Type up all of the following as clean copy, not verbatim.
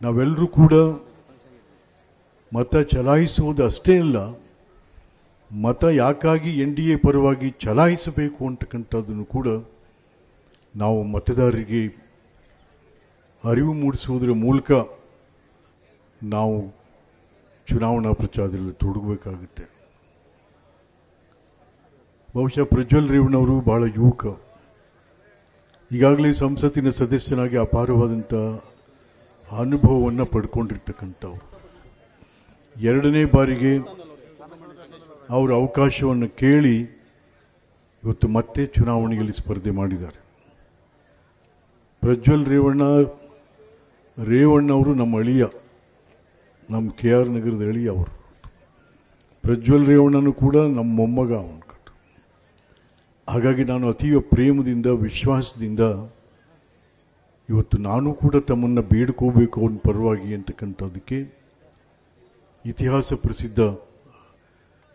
ನಾವೆಲ್ಲರೂ ಕೂಡ ಮತ ಚಲಾಯಿಸುವುದು ಅಷ್ಟೇ ಅಲ್ಲ, ಮತ ಯಾಕಾಗಿ NDA ಪರವಾಗಿ ಚಲಾಯಿಸಬೇಕು ಅಂತಕ್ಕಂಥದ್ದನ್ನು ಕೂಡ ನಾವು ಮತದಾರರಿಗೆ ಅರಿವು ಮೂಡಿಸುವುದರ ಮೂಲಕ ನಾವು ಚುನಾವಣಾ ಪ್ರಚಾರದಲ್ಲಿ ತೊಡಗಬೇಕಾಗುತ್ತೆ. ಬಹುಶಃ ಪ್ರಜ್ವಲ್ ರೇವಣ್ಣವರು ಬಹಳ ಯುವಕ, ಈಗಾಗಲೇ ಸಂಸತ್ತಿನ ಸದಸ್ಯನಾಗಿ ಅಪಾರವಾದಂಥ ಅನುಭವವನ್ನು ಪಡ್ಕೊಂಡಿರ್ತಕ್ಕಂಥವ್ರು. ಎರಡನೇ ಬಾರಿಗೆ ಅವರ ಅವಕಾಶವನ್ನು ಕೇಳಿ ಇವತ್ತು ಮತ್ತೆ ಚುನಾವಣೆಯಲ್ಲಿ ಸ್ಪರ್ಧೆ ಮಾಡಿದ್ದಾರೆ. ಪ್ರಜ್ವಲ್ ರೇವಣ್ಣವರು ನಮ್ಮ ಅಳಿಯ, ನಮ್ಮ KR ನಗರದ ಅಳಿಯ ಅವರು. ಪ್ರಜ್ವಲ್ ರೇವಣ್ಣನು ಕೂಡ ನಮ್ಮ ಮೊಮ್ಮಗ ಅವನು. ಹಾಗಾಗಿ ನಾನು ಅತೀವ ಪ್ರೇಮದಿಂದ ವಿಶ್ವಾಸದಿಂದ ಇವತ್ತು ನಾನು ಕೂಡ ತಮ್ಮನ್ನು ಬೇಡ್ಕೋಬೇಕು ಅವನ ಪರವಾಗಿ ಅಂತಕ್ಕಂಥದ್ದಕ್ಕೆ ಇತಿಹಾಸ ಪ್ರಸಿದ್ಧ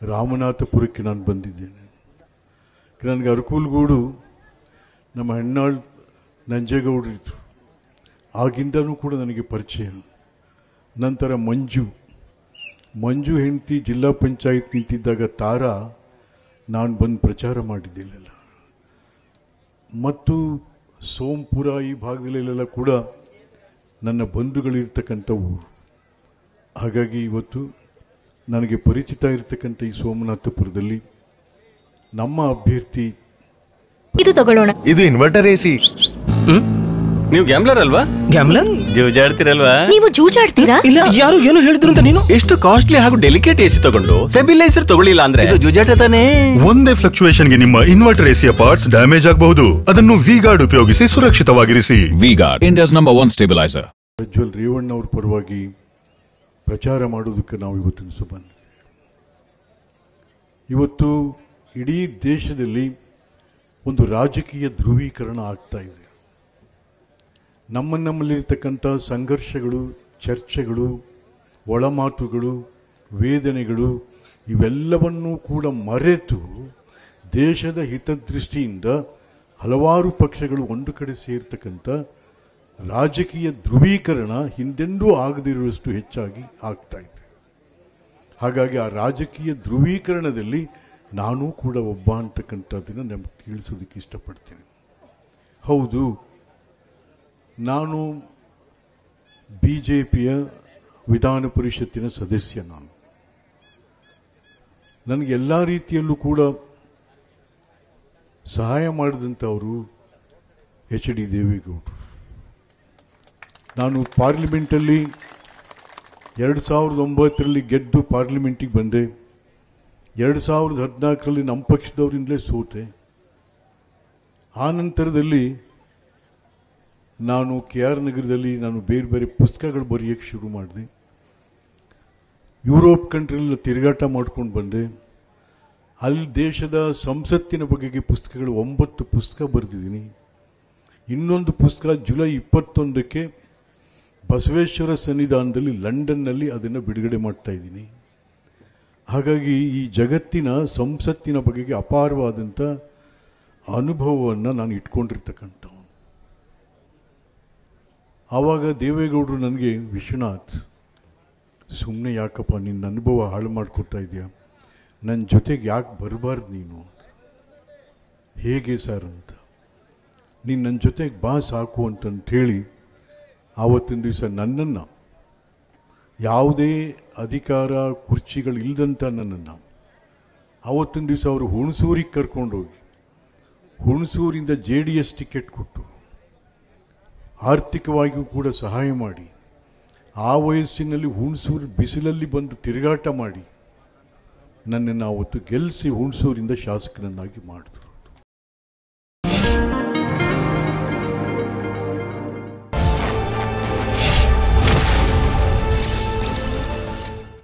ರಾಮನಾಥಪುರಕ್ಕೆ ನಾನು ಬಂದಿದ್ದೇನೆ. ನನಗೆ ಅರಕೂಲ್ಗೂಡು ನಮ್ಮ ಹೆಣ್ಣಾಳ್ ನಂಜೇಗೌಡರಿದ್ರು, ಆಗಿಂದನೂ ಕೂಡ ನನಗೆ ಪರಿಚಯ. ನಂತರ ಮಂಜು ಹೆಂಡತಿ ಜಿಲ್ಲಾ ಪಂಚಾಯತ್ ನಿಂತಿದ್ದಾಗ ತಾರಾ ನಾನು ಬಂದು ಪ್ರಚಾರ ಮಾಡಿದ್ದಿಲ್ಲ. ಮತ್ತು ಸೋಂಪುರ ಈ ಭಾಗದಲ್ಲೆಲ್ಲ ಕೂಡ ನನ್ನ ಬಂಧುಗಳಿರ್ತಕ್ಕಂಥ ಊರು. ಹಾಗಾಗಿ ಇವತ್ತು ನನಗೆ ಪರಿಚಿತ ಇರತಕ್ಕಂಥ ಈ ಸೋಮನಾಥಪುರದಲ್ಲಿ ನಮ್ಮ ಅಭ್ಯರ್ಥಿ ಇದು ತಗೊಳ್ಳೋಣ. ಇದು ಇನ್ವರ್ಟರ್ AC. ನೀವು ಗ್ಯಾಮ್ಲರ್ ಅಲ್ವಾ? ಗ್ಯಾಮ್ಲರ್ ಜೂಜಾಡ್ತಿರಲ್ವಾ? ನೀವು ಜೂಜಾಡ್ತೀರಾ? ಇಲ್ಲ, ಯಾರು ಏನು ಹೇಳಿದ್ರು ಅಂತ ನೀನು ಎಷ್ಟು ಕಾಸ್ಟ್ಲಿ ಹಾಗೂ ಡೆಲಿಕೇಟ್ AC ತಗೊಂಡು ಸ್ಟೆಬಿಲೈಸರ್ ತಗೊಳ್ಳಿಲ್ಲ ಅಂದ್ರೆ ಇದು ಜೂಜಾಟ ತಾನೇ. ಒಂದೇ ಫ್ಲಕ್ಚುಯೇಷನ್ ಗೆ ನಿಮ್ಮ ಇನ್ವರ್ಟರ್ AC ಪಾರ್ಟ್ಸ್ ಡ್ಯಾಮೇಜ್ ಆಗಬಹುದು. ಅದನ್ನು V-Guard ಉಪಯೋಗಿಸಿ ಸುರಕ್ಷಿತವಾಗಿರಿಸಿ. V-Guard, India's #1 stabilizer. Prajwal Revanna ಅವ್ರ ಪರವಾಗಿ ಪ್ರಚಾರ ಮಾಡೋದಕ್ಕೆ ನಾವು ಇವತ್ತು ಬಂದಿದ್ದೇವೆ. ಇವತ್ತು ಇಡೀ ದೇಶದಲ್ಲಿ ಒಂದು ರಾಜಕೀಯ ಧ್ರುವೀಕರಣ ಆಗ್ತಾ ಇದೆ. ನಮ್ಮಲ್ಲಿರ್ತಕ್ಕಂಥ ಸಂಘರ್ಷಗಳು, ಚರ್ಚೆಗಳು, ಒಳಮಾತುಗಳು, ವೇದನೆಗಳು ಇವೆಲ್ಲವನ್ನೂ ಕೂಡ ಮರೆತು ದೇಶದ ಹಿತದೃಷ್ಟಿಯಿಂದ ಹಲವಾರು ಪಕ್ಷಗಳು ಒಂದು ಕಡೆ ಸೇರ್ತಕ್ಕಂಥ ರಾಜಕೀಯ ಧ್ರುವೀಕರಣ ಹಿಂದೆಂದೂ ಆಗದಿರುವಷ್ಟು ಹೆಚ್ಚಾಗಿ ಆಗ್ತಾ ಇದೆ. ಹಾಗಾಗಿ ಆ ರಾಜಕೀಯ ಧ್ರುವೀಕರಣದಲ್ಲಿ ನಾನೂ ಕೂಡ ಒಬ್ಬ ಅಂತಕ್ಕಂಥದ್ದನ್ನು ನಮ್ಗೆ ತಿಳಿಸೋದಕ್ಕೆ ಇಷ್ಟಪಡ್ತೀನಿ. ಹೌದು, ನಾನು BJPಯ ವಿಧಾನ ಪರಿಷತ್ತಿನ ಸದಸ್ಯ. ನನಗೆ ಎಲ್ಲ ರೀತಿಯಲ್ಲೂ ಕೂಡ ಸಹಾಯ ಮಾಡಿದಂಥವರು HD ದೇವೇಗೌಡರು. ನಾನು ಪಾರ್ಲಿಮೆಂಟಲ್ಲಿ 2009ರಲ್ಲಿ ಗೆದ್ದು ಪಾರ್ಲಿಮೆಂಟಿಗೆ ಬಂದೆ. 2014ರಲ್ಲಿ ನಮ್ಮ ಪಕ್ಷದವರಿಂದಲೇ ಸೋತೆ. ಆ ನಂತರದಲ್ಲಿ ನಾನು KR ನಗರದಲ್ಲಿ ಬೇರೆ ಬೇರೆ ಪುಸ್ತಕಗಳು ಬರೆಯೋಕ್ಕೆ ಶುರು ಮಾಡಿದೆ. ಯುರೋಪ್ ಕಂಟ್ರಿಯಲ್ಲಿ ತಿರುಗಾಟ ಮಾಡ್ಕೊಂಡು ಬಂದೆ. ಅಲ್ಲಿ ದೇಶದ ಸಂಸತ್ತಿನ ಬಗೆಗೆ ಪುಸ್ತಕಗಳು 9 ಪುಸ್ತಕ ಬರೆದಿದ್ದೀನಿ. ಇನ್ನೊಂದು ಪುಸ್ತಕ ಜುಲೈ 21ಕ್ಕೆ ಬಸವೇಶ್ವರ ಸನ್ನಿಧಾನದಲ್ಲಿ ಲಂಡನ್ನಲ್ಲಿ ಅದನ್ನು ಬಿಡುಗಡೆ ಮಾಡ್ತಾ ಇದ್ದೀನಿ. ಹಾಗಾಗಿ ಈ ಜಗತ್ತಿನ ಸಂಸತ್ತಿನ ಬಗೆಗೆ ಅಪಾರವಾದಂಥ ಅನುಭವವನ್ನು ನಾನು ಇಟ್ಕೊಂಡಿರ್ತಕ್ಕಂಥವು. ಆವಾಗ ದೇವೇಗೌಡರು ನನಗೆ, ವಿಶ್ವನಾಥ್, ಸುಮ್ಮನೆ ಯಾಕಪ್ಪ ನಿನ್ನ ಅನುಭವ ಹಾಳು ಮಾಡಿಕೊಡ್ತಾ ಇದೆಯಾ, ನನ್ನ ಜೊತೆಗೆ ಯಾಕೆ ಬರಬಾರ್ದು ನೀನು? ಹೇಗೆ ಸರ್ ಅಂತ, ನೀನು ನನ್ನ ಜೊತೆಗೆ ಬಾ ಸಾಕು ಅಂತಂಥೇಳಿ ಆವತ್ತಿನ ದಿವಸ ನನ್ನನ್ನು, ಯಾವುದೇ ಅಧಿಕಾರ ಕುರ್ಚಿಗಳಿಲ್ಲದಂಥ ನನ್ನನ್ನು ಆವತ್ತಿನ ದಿವಸ ಅವರು ಹುಣಸೂರಿಗೆ ಕರ್ಕೊಂಡೋಗಿ ಹುಣಸೂರಿಂದ JDS ಟಿಕೆಟ್ ಕೊಟ್ಟು ಆರ್ಥಿಕವಾಗಿಯೂ ಕೂಡ ಸಹಾಯ ಮಾಡಿ, ಆ ವಯಸ್ಸಿನಲ್ಲಿ ಹುಣಸೂರು ಬಿಸಿಲಲ್ಲಿ ಬಂದು ತಿರುಗಾಟ ಮಾಡಿ ನನ್ನನ್ನು ಅವತ್ತು ಗೆಲ್ಲಿಸಿ ಹುಣಸೂರಿಂದ ಶಾಸಕನನ್ನಾಗಿ ಮಾಡಿದ್ರು.